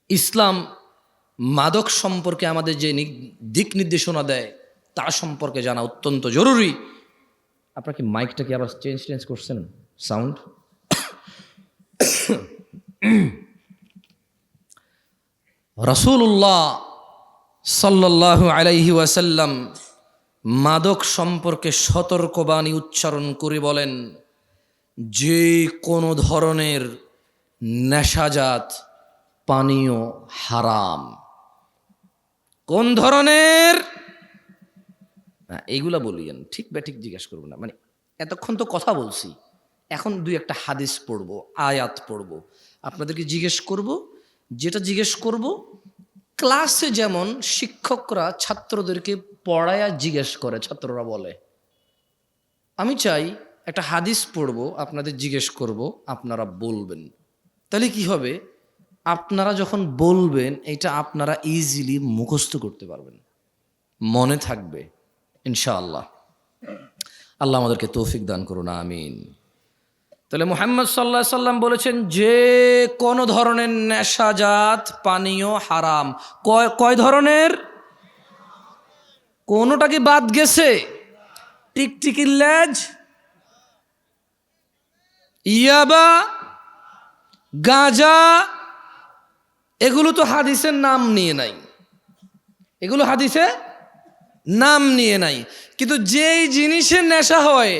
ইসলাম মাদক সম্পর্কে আমাদের যে দিক নির্দেশনা দেয় তা সম্পর্কে জানা অত্যন্ত জরুরি। আপনার কি মাইকটা কি আবার চেঞ্জ করছেন সাউন্ড? রাসূলুল্লাহ সাল্লাল্লাহু আলাইহি ওয়াসাল্লাম মাদক সম্পর্কে সতর্কবাণী উচ্চারণ করে বলেন, যে কোনো ধরনের নেশাজাত পানীয় হারাম। কোন ধরনের? এইগুলা বলিয়েন, ঠিক ব্যাঠিক জিজ্ঞেস করবো না, মানে এতক্ষণ তো কথা বলছি, এখন দুই একটা হাদিস পড়বো, আয়াত পড়বো, আপনাদেরকে জিজ্ঞেস করব। যেটা জিজ্ঞেস করব ক্লাসে যেমন শিক্ষকরা ছাত্রদেরকে পড়ায়া জিজ্ঞেস করে, ছাত্ররা বলে, আমি চাই একটা হাদিস পড়বো, আপনাদের জিজ্ঞেস করব, আপনারা বলবেন। তাহলে কি হবে? আপনারা যখন বলবেন এটা আপনারা ইজিলি মুখস্থ করতে পারবেন, মনে থাকবে ইনশাআল্লাহ। আল্লাহ আমাদেরকে তৌফিক দান করুন, আমিন। তাহলে মুহাম্মদ সাল্লাল্লাহু আলাইহি সাল্লাম বলেছেন যে কোনো ধরনের নেশাজাত পানীয় হারাম। কয় ধরনের? কোনোটা কি বাদ গেছে? টিকটিকির লেজ, ইয়াবা, গাঁজা, এগুলো তো হাদিসের নাম নিয়ে নাই, এগুলো হাদিসে নাম নিয়ে নাই। কিন্তু যেই জিনিসের নেশা হয়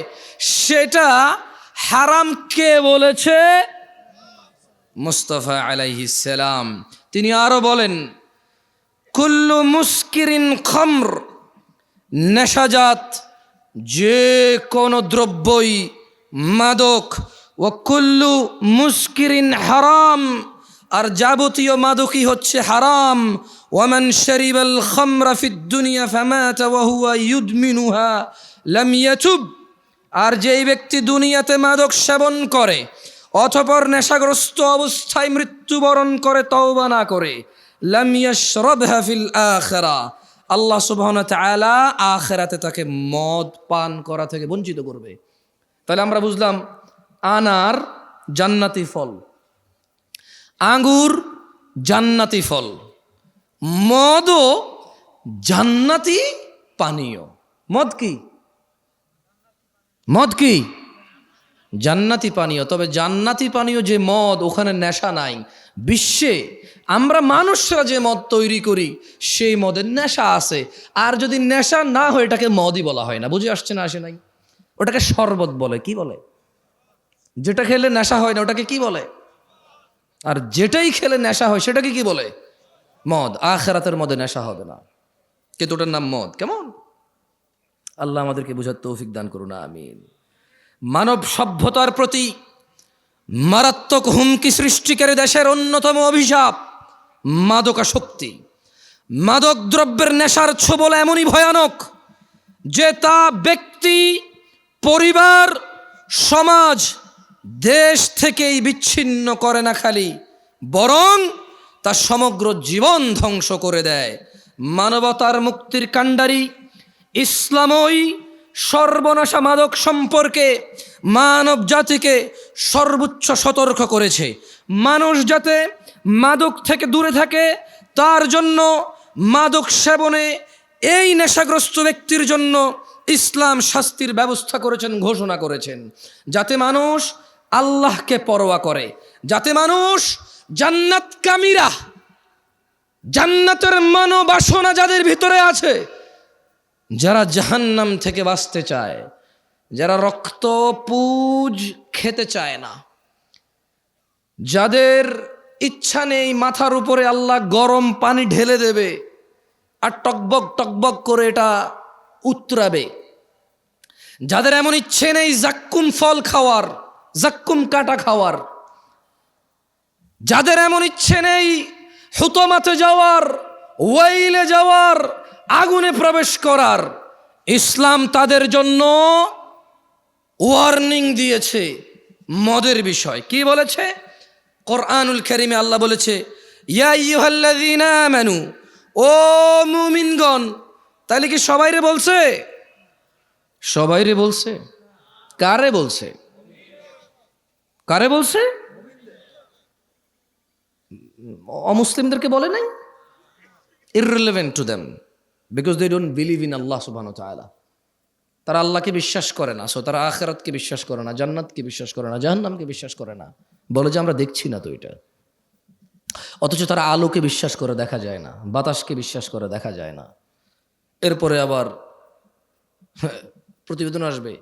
সেটা হারাম কে বলেছে? মুস্তাফা আলাইহিস সালাম। তিনি আরো বলেন, কুল্লু মুস্কিরিন খামর, নেশাজাত যে কোনো দ্রব্যই মাদক, ও কুল্লু মুস্কিরিন হারাম, আর যাবতীয় মাদকই হচ্ছে হারাম। ওয়ামান শারিবাল খামরা ফিদ দুনিয়া ফামাতা ওয়া হুয়া ইউদমিনুহা লাম ইয়াতুব, আর যেই ব্যক্তি দুনিয়াতে মাদক সেবন করে অতঃপর নেশাগ্রস্ত অবস্থায় মৃত্যুবরণ করে তওবা না করে, লাম ইয়াশরাবহা ফিল আখিরা, আল্লাহ সুবহানাহু ওয়া তাআলা আখিরাতে তাকে মদ পান করা থেকে বঞ্চিত করবে। তাহলে আমরা বুঝলাম আনার জান্নাতি ফল, আঙ্গুর জান্নাতি ফল, মদও জান্নাতি পানীয়। মদ কি? মদ কি? জান্নাতি পানীয়। তবে জান্নাতি পানীয় যে মদ, ওখানে নেশা নাই। বিশ্বে আমরা মানুষরা যে মদ তৈরি করি সেই মদের নেশা আছে। আর যদি নেশা না হয় এটাকে মদই বলা হয় না। বুঝে আসছে না? আসে নাই? ওটাকে শরবত বলে। কি বলে? যেটা খেলে নেশা হয় না ওটাকে কি বলে? আর যেটাই খেলে নেশা হয় সেটাকে কি বলে? মদ। আখিরাতের মদে নেশা হবে না, কিন্তু ওটার নাম মদ। কেমন? আল্লাহ আমাদেরকে বুঝার তৌফিক দান করুন, আমিন। মানব সভ্যতার প্রতি মারাত্মক হুমকি সৃষ্টিকারী দেশের অন্যতম অভিশাপ মাদকাসক্তি। মাদক দ্রব্যের নেশার ছোবল এমনই ভয়ানক যে তা ব্যক্তি, পরিবার, সমাজ, দেশ থেকেই বিচ্ছিন্ন করে না খালি, বরং তা সমগ্র জীবন ধ্বংস করে দেয়। মানবতার মুক্তির কাণ্ডারি ইসলামই সর্বনাশা মাদক সম্পর্কে মানব জাতিকে সর্বোচ্চ সতর্ক করেছে। মানুষ যাতে মাদক থেকে দূরে থাকে তার জন্য মাদক সেবনে এই নেশাগ্রস্ত ব্যক্তির জন্য ইসলাম শাস্তির ব্যবস্থা করেছেন, ঘোষণা করেছেন, যাতে মানুষ আল্লাহকে পরোয়া করে, যাতে মানুষ জান্নাতকামীরা, জান্নাতের মনোবাসনা যাদের ভিতরে আছে, যারা জাহান্নাম থেকে বাঁচতে চায়, যারা রক্ত পুজ খেতে চায় না, যাদের ইচ্ছা নেই মাথার উপরে আল্লাহ গরম পানি ঢেলে দেবে আর টকবক টকবক করে এটা উতরাবে, যাদের এমন ইচ্ছে নেই জাক্কুম ফল খাওয়ার, জাক্কুম কাটা খাওয়ার, যাদের এমন ইচ্ছে নেই হুতমাতে যাওয়ার, ওয়াইলে যাওয়ার, আগুনে প্রবেশ করার, ইসলাম তাদের জন্য ওয়ার্নিং দিয়েছে মদের বিষয়। কি বলেছে? কোরআনুল কারীমে আল্লাহ বলেছে, ইয়া আইয়ুহাল্লাযীনা আমানু, ও মুমিনগণ। তাহলে কি সবাইরে বলছে? সবাইরে বলছে? কারে বলছে? কারে বলছে? অমুসলিমদেরকে বলে নাই? irrelevant to them because they don't believe in Allah subhanahu wa ta'ala. তারা আল্লাহকে বিশ্বাস করে না, সো তারা আখিরাতকে বিশ্বাস করে না, জান্নাতকে বিশ্বাস করে না, জাহান্নামকে বিশ্বাস করে না। বলে যে আমরা দেখছি না তো এটা। অথচ তারা আলোকে বিশ্বাস করে দেখা যায় না, বাতাসকে বিশ্বাস করে দেখা যায় না। এরপরে আবার প্রতিবেদন আসবে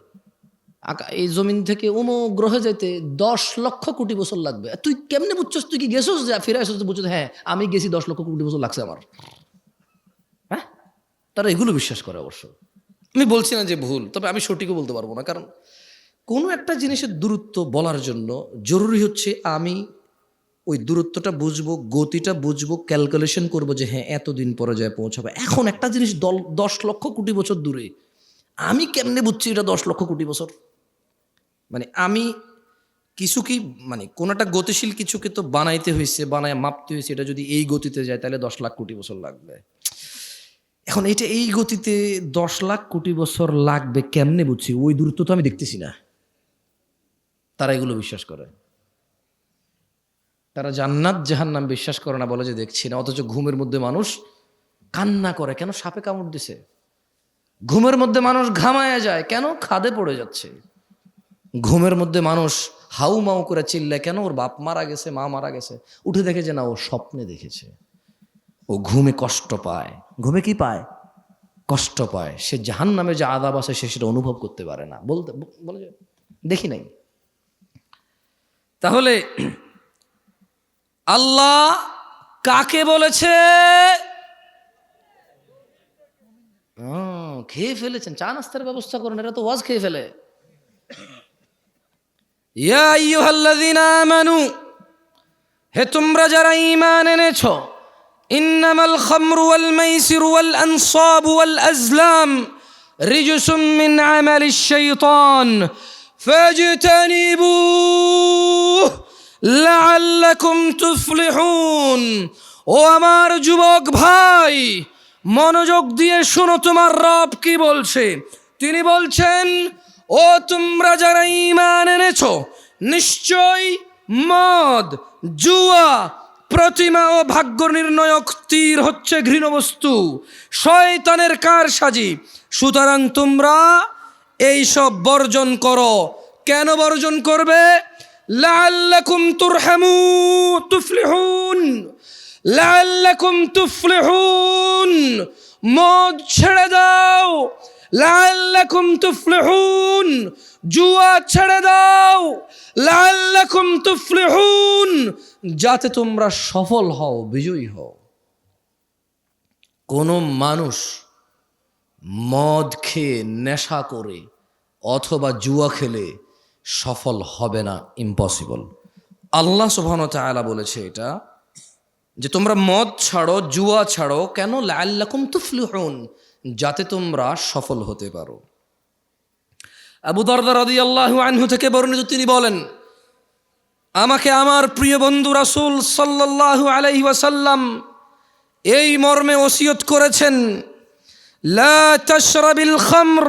এই জমিন থেকে অমুক গ্রহে যেতে 10 লক্ষ কোটি বছর লাগবে। তুই কেমনে বুঝছস? তুই কি গেছস? যে ফিরে আসছিস বুঝছিস? হ্যাঁ আমি গেছি, 10 লক্ষ কোটি বছর লাগছে আমার। হ্যাঁ, তারা এগুলো বিশ্বাস করে। অবশ্য আমি বলছি না যে ভুল, তবে আমি সঠিকও বলতে পারবো না, কারণ কোনো একটা জিনিসের দূরত্ব বলার জন্য জরুরি হচ্ছে আমি ওই দূরত্বটা বুঝবো, গতিটা বুঝবো, ক্যালকুলেশন করবো যে হ্যাঁ এতদিন পরে যায় পৌঁছাবে। এখন একটা জিনিস 10 লক্ষ কোটি বছর দূরে, আমি কেমনে বুঝছি এটা 10 লক্ষ কোটি বছর? মানে আমি কিছু কি মানে কোন একটা গতিশীল কিছুকে তো বানাইতে হয়েছে, বানায় মাপতে হয়েছে, এটা যদি এই গতিতে যায় তাহলে 10 লাখ কোটি বছর লাগবে। এখন এটা এই গতিতে 10 লাখ কোটি বছর লাগবে কেমনে বুঝছি? ওই দূরত্ব তো আমি দেখতেছি না। তারা এগুলো বিশ্বাস করে। তারা জান্নাত জাহান্নাম বিশ্বাস করে না, বলে যে দেখছি না। অথচ ঘুমের মধ্যে মানুষ কান্না করে, কেন? সাপে কামড় দিছে। ঘুমের মধ্যে মানুষ ঘামায়া যায়, কেন? খাদে পড়ে যাচ্ছে। ঘুমের মধ্যে মানুষ হাউ মাউ করে চিল্লায়, কেন? ওর বাপ মারা গেছে, মা মারা গেছে। উঠে দেখে যে না, ও স্বপ্নে দেখেছে। ও ঘুমে কষ্ট পায়। ঘুমে কি পায়? কষ্ট পায়। সে জাহান্নামে যে আযাব আছে সে সেটা অনুভব করতে পারে না। বলে যে দেখি নাই। তাহলে আল্লাহ কাকে বলেছে? খেয়ে ফেলেছেন, চা নাস্তার ব্যবস্থা করেন, এরা তো ওয়াজ খেয়ে ফেলে। ইয়া আইয়ুহাল্লাযীনা আমানু, হে তোমরা যারা ঈমান এনেছো, ইন্নামাল খামরু ওয়াল মাইসিরু ওয়াল আনসাবু ওয়াল আজলাম রিজসুম মিন আমালিশ শাইতান ফাজতানিবুহু লাআল্লাকুম তুফলিহুন। ও আমার যুবক ভাই, মনোযোগ দিয়ে শোনো, তোমার রব কি বলছে। তিনি বলছেন, ও তোমরা যারা ঈমান এনেছো, নিশ্চয় মদ, জুয়া, প্রতিমা ও ভাগ্য নির্ণয়ক তীর হচ্ছে ঘৃণ্য বস্তু, শয়তানের কারসাজি। সুতরাং তোমরা এইসব বর্জন করো। কেন বর্জন করবে? লাআল্লাকুম তুফলিহুন, লাআল্লাকুম তুফলিহুন। মদ ছেড়ে দাও, লাআল্লাকুম তুফলিহুন। জুয়া ছেড়ে দাও, লাআল্লাকুম তুফলিহুন, যাতে তোমরা সফল হও, বিজয়ী হও। কোনো মানুষ মদ খেয়ে, নেশা করে অথবা জুয়া খেলে সফল হবে না, ইম্পসিবল। আল্লাহ সুবহানাহু ওয়া তাআলা বলেছে এটা, যে তোমরা মদ ছাড়ো, জুয়া ছাড়ো। কেন? লাআল্লাকুম তুফলিহুন, যাতে তোমরা সফল হতে পারো। আবু দারদা রাদিয়াল্লাহু আনহু থেকে বর্ণিত, তিনি বলেন, আমাকে আমার প্রিয় বন্ধু রাসূল সাল্লাল্লাহু আলাইহি ওয়াসাল্লাম এই মর্মে ওসিয়ত করেছেন, লা তাশরাবিল খামর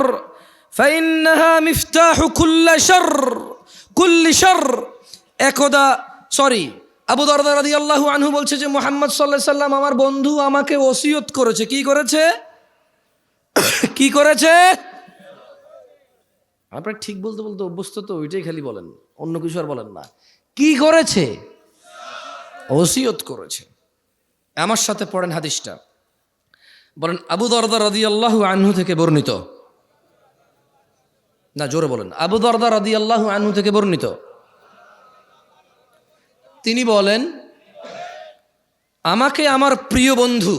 ফাইন্নাহা মিফতাহু কুল্লি শারর। আবু দারদা রাদিয়াল্লাহু আনহু বলছে যে মুহাম্মদ সাল্লাল্লাহু আলাইহি সাল্লাম আমার বন্ধু আমাকে ওসিয়ত করেছে। কি করেছে? কি করেছে? আপনারা ঠিক বলতে বলতে অভ্যস্ত তো, ওইটাই খালি বলেন, অন্য কিছু আর বলেন না। কি করেছে? ওসিয়ত করেছে। আমার সাথে পড়েন হাদিসটা, বলেন আবু দারদা রাদিয়াল্লাহু আনহু থেকে বর্ণিত। না, জোরে বলেন, আবু দারদা রাদিয়াল্লাহু আনহু থেকে বর্ণিত। তিনি বলেন, আমাকে আমার প্রিয় বন্ধু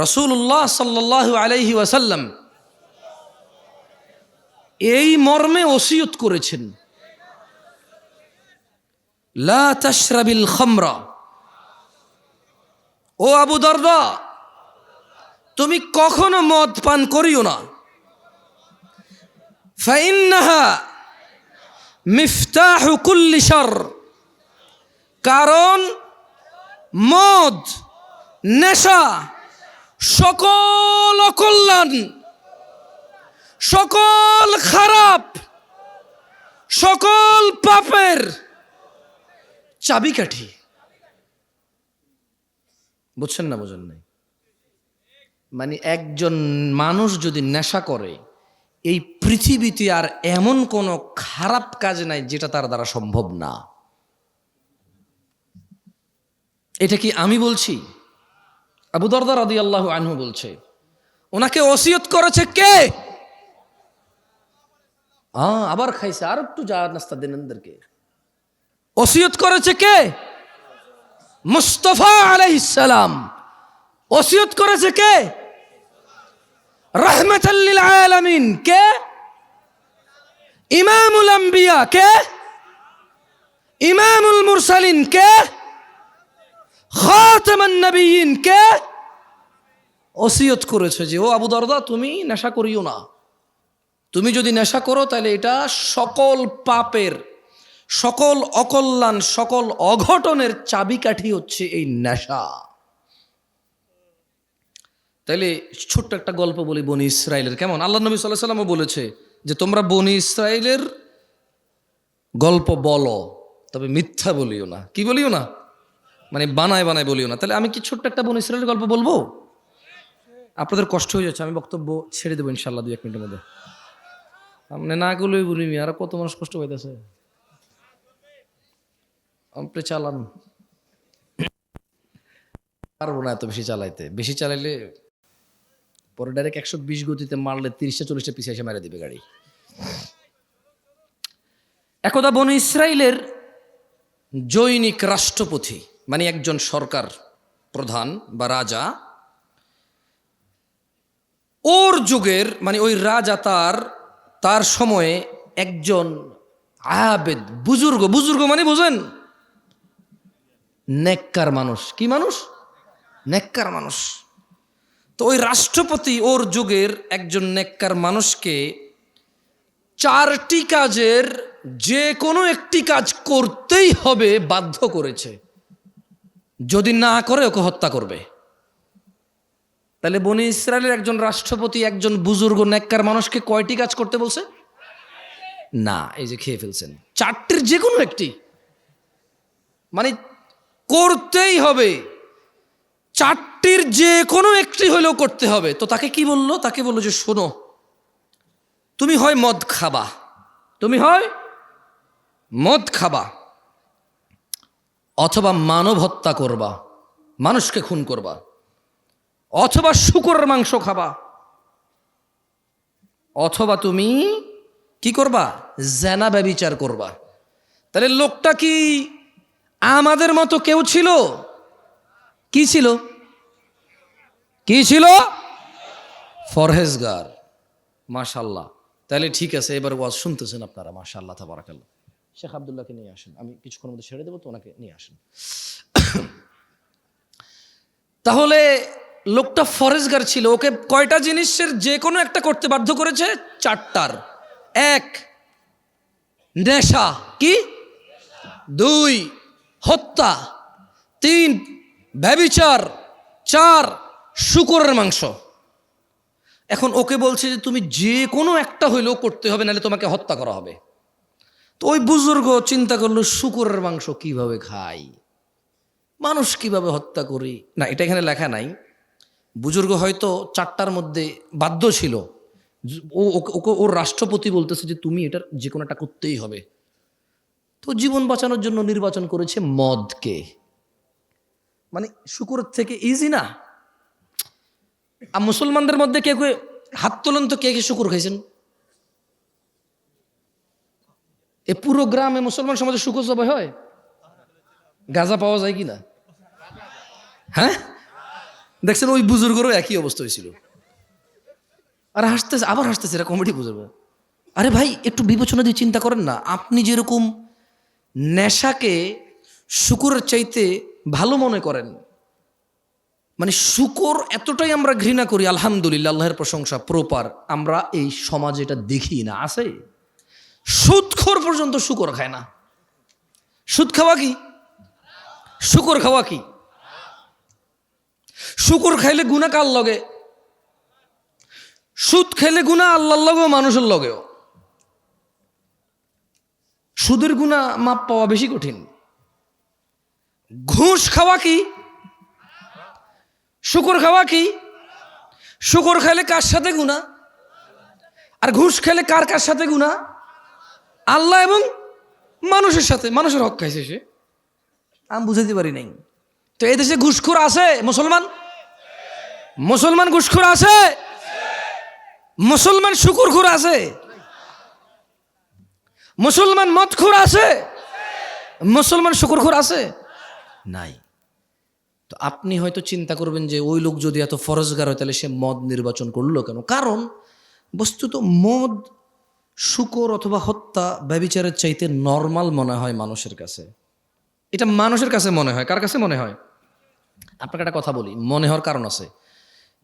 রাসূলুল্লাহ সাল্লাল্লাহু আলাইহি ওয়াসাল্লাম এই মর্মে ওসিয়ত করেছেন, লা তাশরাবিল খামরা। ও আবু দারদা, তুমি কখনো মদ পান করিও না। ফাইন্নাহা মিফতাহু কুল্লি শারর, কারণ মদ, নেশা সকল অকল্যাণ, সকল খারাপ, সকল পাপের চাবিকাঠি। বুঝছেন না বুঝেন নাই? মানে একজন মানুষ যদি নেশা করে, এই পৃথিবীতে আর এমন কোনো খারাপ কাজ নাই যেটা তার দ্বারা সম্ভব না। এটা কি আমি বলছি? আবু দরদা রাদিয়াল্লাহু আনহু বলছে, ওনাকে ওসিয়ত করেছে কে? আবার খাইছে, আর একটু যা নাস্তা দেন এদেরকে। ওসিয়ত করেছে কে? মুস্তাফা আলাইহিস সালাম। ওসিয়ত করেছে কে? রাহমাতাল লিল আলামিন কে? ইমামুল আম্বিয়া কে? ইমামুল মুরসালিন কে? খাতামান নবিয়্যিন কে? ওসিয়ত করেছে যে ও আবু দরদা তুমি নেশা করিও না। তুমি যদি নেশা করো তাহলে এটা সকল পাপের, সকল অকল্যাণ, সকল অঘটনের চাবিকাঠি হচ্ছে এই নেশা। তাইলে ছোট্ট একটা গল্প বলি বনি ইসরাইলের। কেমন? আল্লাহ নবী সাল্লাল্লাহু আলাইহি ওয়াসাল্লামও বলেছে যে তোমরা বনি ইসরাইলের গল্প বলো, তবে মিথ্যা বলিও না। কি বলিও না? মানে বানায় বানায় বলিও না। তাহলে আমি কি ছোট্ট একটা বনি ইসরাইলের গল্প বলবো? আপনাদের কষ্ট হয়ে যাচ্ছে, আমি বক্তব্য ছেড়ে দেবো ইনশাল্লাহ 2-1 মিনিটের মধ্যে। আপনি না গেলেই বলি আর কত মানুষ কষ্ট পাইতেছে। আপনি চালান, পারবো না এত বেশি চালাইতে। বেশি চালাইলে পরে ডাইরেক্ট 120 গতিতে মারলে 30-40 পিছিয়ে এসে মেরে দিবে গাড়ি। একদা বনি ইসরাইলের জৈনিক রাষ্ট্রপতি, মানে একজন সরকার প্রধান বা রাজা, ওর যুগের মানে ওই রাজা তার সময়ে একজন আবেদ, বুজুর্গ, বুজুর্গ মানে বুঝেন নেককার মানুষ। কি মানুষ? নেককার মানুষ। তো ওই রাষ্ট্রপতি ওর যুগের একজন নেককার মানুষকে 4টি কাজের যে কোনো একটি কাজ করতেই হবে বাধ্য করেছে, যদি না করে ওকে হত্যা করবে। তাহলে বনি ইসরায়েলের একজন রাষ্ট্রপতি একজন বুজুর্গ নেককার মানুষকে কয়টি কাজ করতে বলছে? না, এই যে খেয়ে ফেলছেন, 4টির যে কোনো একটি, মানে করতেই হবে। 4টির যে কোনো একটি হলেও করতে হবে। তো তাকে কি বললো? তাকে বললো যে শোনো, তুমি হয় মদ খাবা, তুমি হয় মদ খাবা, অথবা মানব হত্যা করবা, মানুষকে খুন করবা, অথবা শূকরের মাংস খাবা, অথবা তুমি কি করবা? জেনা ব্যভিচার করবা। তাহলে লোকটা কি আমাদের মতো কেউ ছিল? কি ছিল? কি ছিল? ফরহেজগার। মাশাল্লাহ। তাহলে ঠিক আছে, এবার ওয়াজ শুনতেছেন আপনারা। মাশাল্লাহ, তাবারাকাল্লাহ। শেখ আব্দুল্লাহকে নিয়ে আসেন, আমি কিছুক্ষণের মধ্যে ছেড়ে দেবো, তো ওনাকে নিয়ে আসেন। তাহলে লোকটা ফরেজগার ছিল, ওকে কয়টা জিনিসের যে কোনো একটা করতে বাধ্য করেছে? 4টার। 1 নেশা, কি? 2 হত্যা, 3 ব্যভিচার, 4 শূকরের মাংস। এখন ওকে বলছে যে তুমি যে কোনো একটা হইলেও করতে হবে, নাহলে তোমাকে হত্যা করা হবে। তো ওই বুজুর্গ চিন্তা করলো শূকরের মাংস কিভাবে খাই, মানুষ কিভাবে হত্যা করি। না, এটা এখানে লেখা নাই। বুজুর্গ হয়তো 4টার মধ্যে বাধ্য ছিল। ওকে ওর রাষ্ট্রপতি বলতেছে যে তুমি এটার যে কোনো একটা করতেই হবে। তো জীবন বাঁচানোর জন্য নির্বাচন করেছে মদকে। মানে শূকরের থেকে ইজি না? আর মুসলমানদের মধ্যে কে কে হাত তোলেন তো, কে কে শূকর খাইছেন? এ পুরো গ্রামে মুসলমান সমাজে শূকর জবাই হয়? গাঁজা পাওয়া যায় কি না? হ্যাঁ, দেখছেন ওই বুজুর্গরও একই অবস্থা হয়েছিল। আর হাসতেছে, আবার হাসতেছে, এরা কমেডি বুঝবে। আরে ভাই, একটু বিবেচনা দিয়ে চিন্তা করেন না। আপনি যেরকম নেশাকে শূকরের চাইতে ভালো মনে করেন, মানে শূকর এতটাই আমরা ঘৃণা করি, আলহামদুলিল্লাহ, আল্লাহর প্রশংসা, প্রপার আমরা এই সমাজে এটা দেখি না। আছে সুদখোর পর্যন্ত শূকর খায় না। সুদ খাওয়া কি? শূকর খাওয়া কি? শূকর খাইলে গুনাহ কার লগে? সুদ খেলে গুনাহ আল্লাহর লগেও মানুষের লগেও। সুদের গুনাহ মাপ পাওয়া বেশি কঠিন। ঘুষ খাওয়া কি? শুকর খাওয়া কি? শুকর খেলে কার সাথে গুনাহ? আর ঘুষ খেলে কার কার সাথে গুনাহ? আল্লাহ এবং মানুষের সাথে। মানুষের হক খাইছে সে, আমি বুঝাইতে পারি নাই। তো এই দেশে ঘুষখোর আছে? মুসলমান ঘুষখোর আছে? মুসলমান শুকুরখোর আছে? মুসলমান মদখোর আছে? মুসলমান শুকুরখোর আছে? নাই। তো আপনি হয়তো চিন্তা করবেন যে ওই লোক যদি এত ফরজগার হয় তাহলে সে মদ নির্বাচন করলো কেন? কারণ বস্তুত মদ, শুকর অথবা হত্যা, ব্যভিচারের চাইতে নর্মাল মনে হয় মানুষের কাছে। এটা মানুষের কাছে মনে হয়। কার কাছে মনে হয়? আপনাকে একটা কথা বলি, মনে হওয়ার কারণ আছে।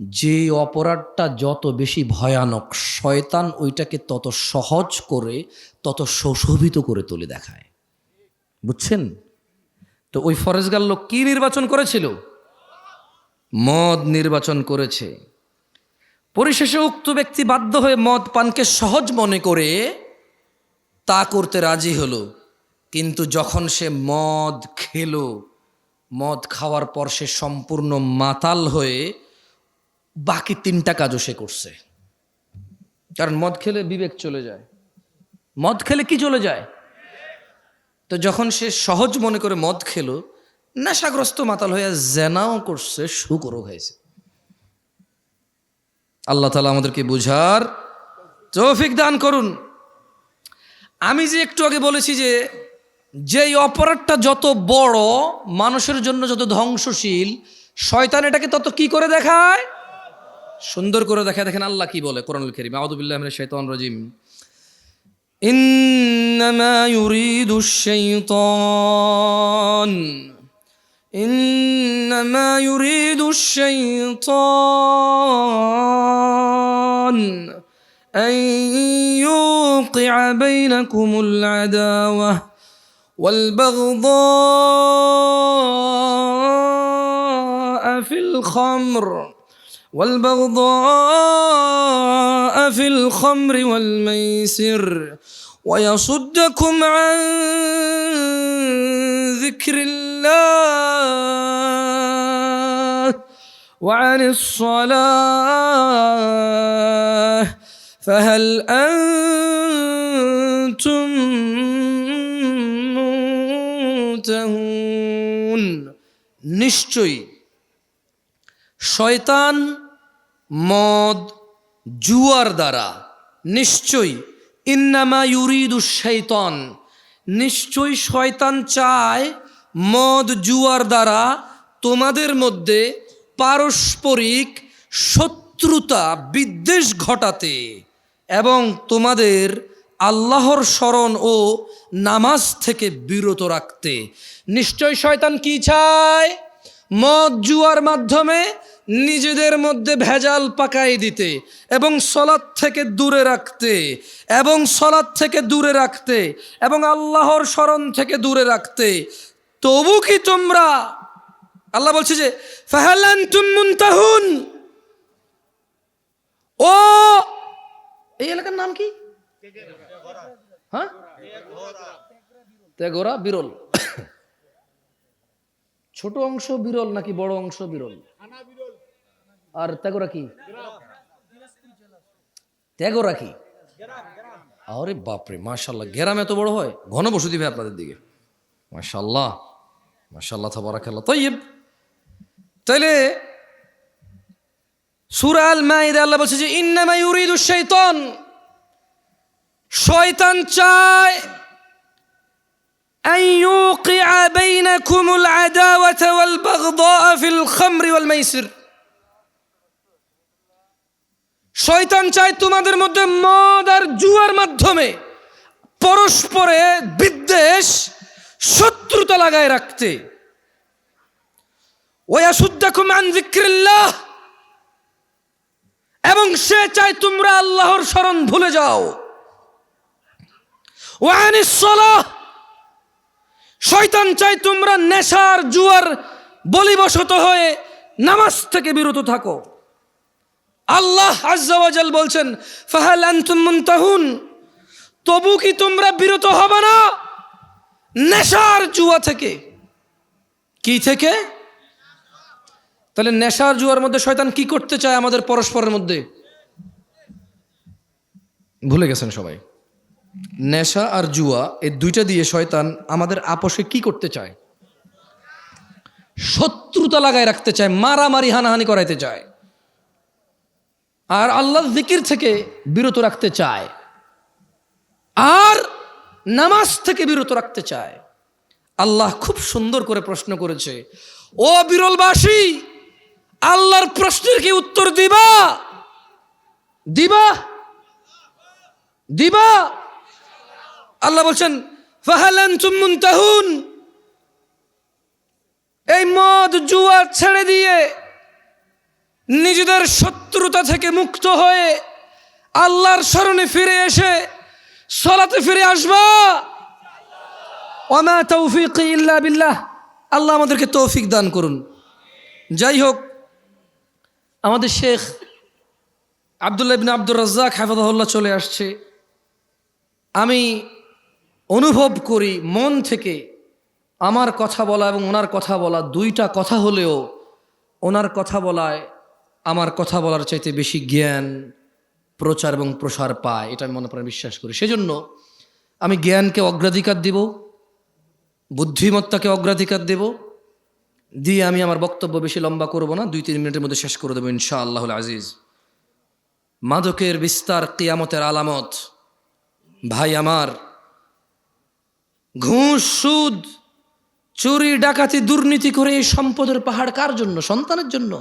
যে অপরাধটা যত বেশি ভয়ানক, শয়তান ওইটাকে তত সহজ করে, তত সুশোভিত করে তুলে দেখায়। বুঝছেন? তো ওই ফরেজগার লোক কি নির্বাচন করেছিল? মদ নির্বাচন করেছে। পরিশেষে উক্ত ব্যক্তি বাধ্য হয়ে মদ পানকে সহজ মনে করে তা করতে রাজি হলো। কিন্তু যখন সে মদ খেলো, মদ খাওয়ার পর সে সম্পূর্ণ মাতাল হয়ে বাকি 3টা কাজও সে করছে। কারণ মদ খেলে বিবেক চলে যায়। মদ খেলে কি চলে যায়? তো যখন সে সহজ মনে করে মদ খেলো, নেশাগ্রস্ত মাতাল হয়ে জেনাও করছে, শুকরও খাইছে। আল্লাহ তাআলা আমাদেরকে বুঝার তৌফিক দান করুন। আমি যে একটু আগে বলেছি যে যেই অপরাধটা যত বড়, মানুষের জন্য যত ধ্বংসশীল, শয়তান এটাকে তত কি করে দেখায়? সুন্দর করে দেখায়। দেখেন আল্লাহ কি বলে কোরআনুল কারীম, আউযু বিল্লাহি মিনাশ শাইতানির রাজিম। ইন্নামা ইউরিদুশ শাইতান إنما يريد الشيطان أن يوقع بينكم العداوة والبغضاء في الخمر والميسر ويصدكم عن ذكر الله وعن الصلاة فهل أنتم মুনতাহুন। নিশ্চয়ই শয়তান মদ জুয়ার দ্বারা, নিশ্চয়ই ইন্নামা ইউরিদুশ শাইতান, নিশ্চয়ই শয়তান চায় মদ জুয়ার দ্বারা তোমাদের মধ্যে পারস্পরিক শত্রুতা বিদ্বেষ ঘটাতে এবং তোমাদের আল্লাহর স্মরণ ও নামাজ থেকে বিরত রাখতে। নিশ্চয় শয়তান কি চায়? মদ জুয়ার মাধ্যমে নিজেদের মধ্যে ভেজাল পাকাই দিতে এবং সলাত থেকে দূরে রাখতে এবং আল্লাহর স্মরণ থেকে দূরে রাখতে। তবু কি তোমরা, আল্লাহ বলছে যে ফাহাল আনতুম মুনতাহুন, ও এই এলাকার নাম কি? হ্যাঁ, তেঘরা বিরল। ছোট অংশ বিরল নাকি বড় অংশ বিরল? আর তেঘরা কি? তেঘরা কি? আরে বাপরে, মাশাআল্লাহ, গ্রাম এত বড় হয়? ঘন বসতি ভাই আপনাদের দিকে। মাশাআল্লাহ মাশাআল্লাহ তাবারাকাল্লাহ। তাইয়্যিব, তাইলে সূরা আল মাইদা আল্লাহ বলছে যে ইন্নামা ইউরিদুশ শাইতান, শয়তান চায় আন ইউকিআ বাইনাকুমুল আদাওয়াতা ওয়াল বাগদাআ ফিল খামরি ওয়াল মাইসির। শয়তান চায় তোমাদের মধ্যে মদ আর জুয়ার মাধ্যমে পরস্পরে বিদ্বেষ, শত্রুতা লাগায় রাখতে। ওয়াসুদ্দাকুম আন যিকরিল্লাহ, এবং সে চায় তোমরা আল্লাহর স্মরণ ভুলে যাও। ওয়া আনিস সালাহ, শয়তান চায় তোমরা নেশার জুয়ার বলিবশত হয়ে নামাজ থেকে বিরত থাকো। আল্লাহ আজ্জা ওয়া জাল বলছেন ফাহাল আনতুম মুনতাহুন, তবু কি তোমরা বিরত হবে না নেশার জুয়া থেকে? কি থেকে? তাহলে নেশার জুয়ার মধ্যে শয়তান কি করতে চায় আমাদের পরস্পরের মধ্যে? ভুলে গেছেন সবাই। নেশা আর জুয়া এই দুইটা দিয়ে শয়তান আমাদের আপোষে কি করতে চায়? শত্রুতা লাগায় রাখতে চায়, মারামারি হানাহানি করাইতে চায়, আর আল্লাহ জিকির থেকে বিরত রাখতে চায়, আর নামাজ থেকে বিরত রাখতে চায়। আল্লাহ খুব সুন্দর করে প্রশ্ন করেছে, ও বিরলবাসী, আল্লাহর প্রশ্নের কি উত্তর দিবা? দিবা? দিবা? আল্লাহ বলছেন ফাহাল আনতুম মুনতাহুন, এই মদ জুয়া ছেড়ে দিয়ে নিজেদের শত্রুতা থেকে মুক্ত হয়ে আল্লাহর শরণে ফিরে এসে সালাতে ফিরে আসবা। ওয়া মা তাওফীকি ইল্লা বিল্লাহ। আল্লাহ আমাদেরকে তৌফিক দান করুন। যাই হোক, আমাদের শেখ আব্দুল্লাহ ইবনে আব্দুর রাজ্জাক হাফিজাহুল্লাহ চলে আসছে। আমি অনুভব করি মন থেকে আমার কথা বলা এবং ওনার কথা বলা দুইটা কথা হলেও ওনার কথা বলায় আমার কথা বলার চাইতে বেশি জ্ঞান প্রচার এবং প্রসার পায়, এটা আমি মনে প্রাণে বিশ্বাস করি। সেজন্য আমি জ্ঞানকে অগ্রাধিকার দেব, বুদ্ধিমত্তাকে অগ্রাধিকার দেব, দিয়ে আমি আমার বক্তব্য বেশি লম্বা করব না, 2-3 মিনিটের মধ্যে শেষ করে দেবো ইনশাআল্লাহুল আজিজ। মাদকের বিস্তার কিয়ামতের আলামত। ভাই আমার, ঘুষ, সুদ, চুরি, ডাকাতি, দুর্নীতি করে এই সম্পদের পাহাড় কার জন্য? সন্তানের জন্য।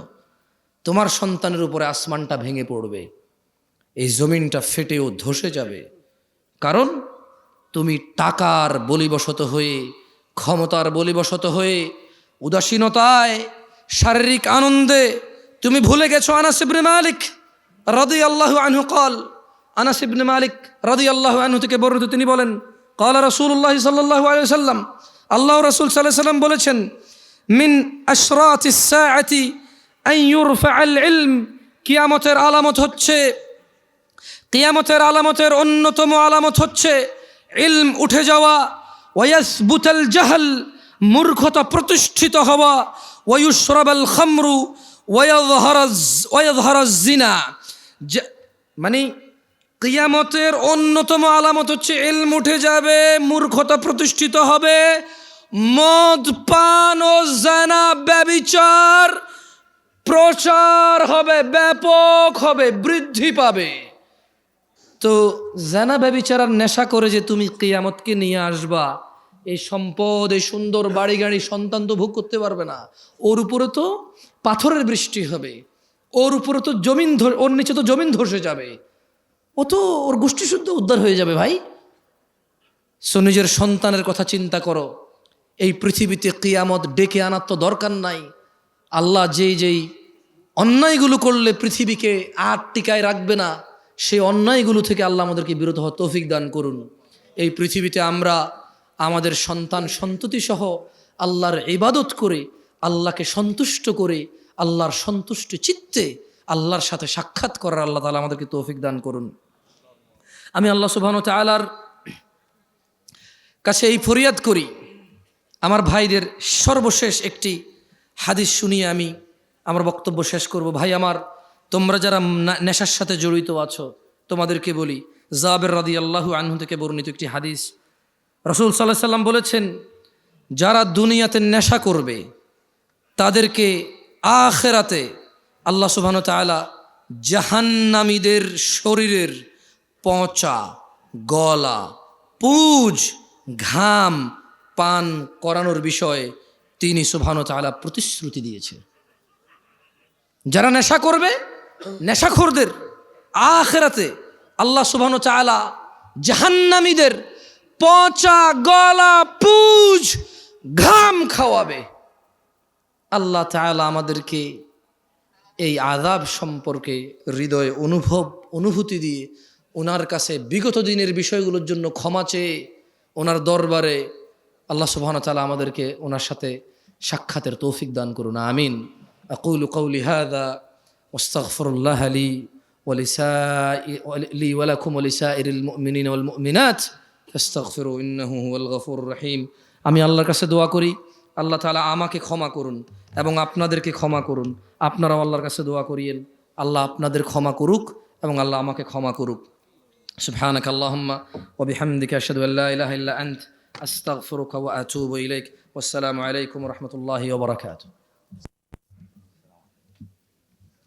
তোমার সন্তানের উপরে আসমানটা ভেঙে পড়বে, এই জমিনটা ফেটেও ধসে যাবে, কারণ তুমি টাকার বলিবশত হয়ে, ক্ষমতার বলিবশত হয়ে, উদাসীনতায়, শারীরিক আনন্দে তুমি ভুলে গেছো আনাস ইবনে মালিক রাদিয়াল্লাহু আনহু قال। আনাস ইবনে মালিক রাদিয়াল্লাহু আনহু থেকে বর্ণিত, তিনি বলেন قال রাসূলুল্লাহ সাল্লাল্লাহু আলাইহি ওয়াসাল্লাম, আল্লাহ রাসূল সাল্লাল্লাহু আলাইহি ওয়াসাল্লাম বলেছেন, মিন আশরাতিস সাআতি আন ইউরফাআল ইলম, কিয়ামতের আলামত হচ্ছে, কিয়ামতের আলামতের অন্যতম আলামত হচ্ছে ইলম উঠে যাওয়া, ওয়ায়াসবুতাল জাহল, মূর্খতা প্রতিষ্ঠিত হওয়া, ওয়ায়ুশরাবাল খামরু ওয়ায়াযহারাজ জিনা। মানে কিয়ামতের অন্যতম আলামত হচ্ছে ইলম উঠে যাবে, মূর্খতা প্রতিষ্ঠিত হবে, মদ পান ও জিনা ব্যভিচার প্রচার হবে, ব্যাপক হবে, বৃদ্ধি পাবে। তো জিনা ব্যভিচার আর নেশা করে যে তুমি কিয়ামতকে নিয়ে আসবা, এই সম্পদ, এই সুন্দর বাড়ি গাড়ি, সন্তান তো ভোগ করতে পারবে না, ওর উপরে তো পাথরের বৃষ্টি হবে, ওর উপরে তো জমিন, ওর নিচে তো জমিন ধসে যাবে, ও তো ওর গোষ্ঠী শুদ্ধ উদ্ধার হয়ে যাবে। ভাই, সো নিজের সন্তানের কথা চিন্তা করো। এই পৃথিবীতে কিয়ামত ডেকে আনার তো দরকার নাই। আল্লাহ যেই অন্যায়গুলো করলে পৃথিবীকে আর টিকায় রাখবে না, সেই অন্যায়গুলো থেকে আল্লাহ আমাদেরকে বিরত হওয়ার তৌফিক দান করুন। এই পৃথিবীতে আমরা আমাদের সন্তান সন্ততি সহ আল্লাহর ইবাদত করে, আল্লাহকে সন্তুষ্ট করে, আল্লাহর সন্তুষ্ট চিত্তে আল্লাহর সাথে সাক্ষাৎ করার আল্লাহ তাআলা আমাদেরকে তৌফিক দান করুন। আমি আল্লাহ সুবহানাহু ওয়া তাআলার কাছে এই ফরিয়াদ করি, আমার ভাইদের সর্বশেষ একটি হাদিস শুনিয়ে আমি আমার বক্তব্য শেষ করব। ভাই আমার, তোমরা যারা নেশার সাথে জড়িত আছো, তোমাদেরকে বলি, জাবের রাদিয়াল্লাহু আনহু থেকে বর্ণিত একটি হাদিস, রাসূল সাল্লাল্লাহু আলাইহি সাল্লাম বলেছেন, যারা দুনিয়াতে নেশা করবে তাদেরকে আখিরাতে আল্লাহ সুবহানাহু ওয়া তাআলা জাহান্নামীদের শরীরের পচা, গলা, পুজ, ঘাম পান করানোর বিষয়ে তিনি সুবহানাহু ওয়া তাআলা প্রতিশ্রুতি দিয়েছে। যারা নেশা করবে, নেশাখোরদের আখিরাতে আল্লাহ সুবহানাহু ওয়া তাআলা জাহান্নামীদের পচা, গলা, পুজ, ঘাম খাওয়াবে। আল্লাহ তাআলা আমাদেরকে এই আযাব সম্পর্কে হৃদয়ে অনুভূতি দিয়ে ওনার কাছে বিগত দিনের বিষয়গুলোর জন্য ক্ষমা চেয়ে ওনার দরবারে আল্লাহ সুবহানাহু ওয়া তাআলা আমাদেরকে ওনার সাথে সাক্ষাতের তৌফিক দান করুন। আমিন। আকুলু কওলি হাযা ওয়াস্তাগফিরুল্লাহ লি ওয়া লাকুম ওয়া লিসাইরিল মুমিনিনা ওয়াল মুমিনাত ফাস্তাগফিরু ইন্নাহু হুয়াল গফুরুর রহিম। আমি আল্লাহর কাছে দোয়া করি, আল্লাহ তাআলা আমাকে ক্ষমা করুন এবং আপনাদেরকে ক্ষমা করুন। আপনারাও আল্লাহর কাছে দোয়া করিয়েন, আল্লাহ আপনাদের ক্ষমা করুক এবং আল্লাহ আমাকে ক্ষমা করুক। সুবহানাকা আল্লাহুম্মা ওয়া বিহামদিকা আশহাদু আল্লা ইলাহা ইল্লা আনত আস্তাগফিরুকা ওয়া আতুবু ইলাইক। ওয়াসসালামু আলাইকুম ওয়া রাহমাতুল্লাহি ওয়া বারাকাতুহু।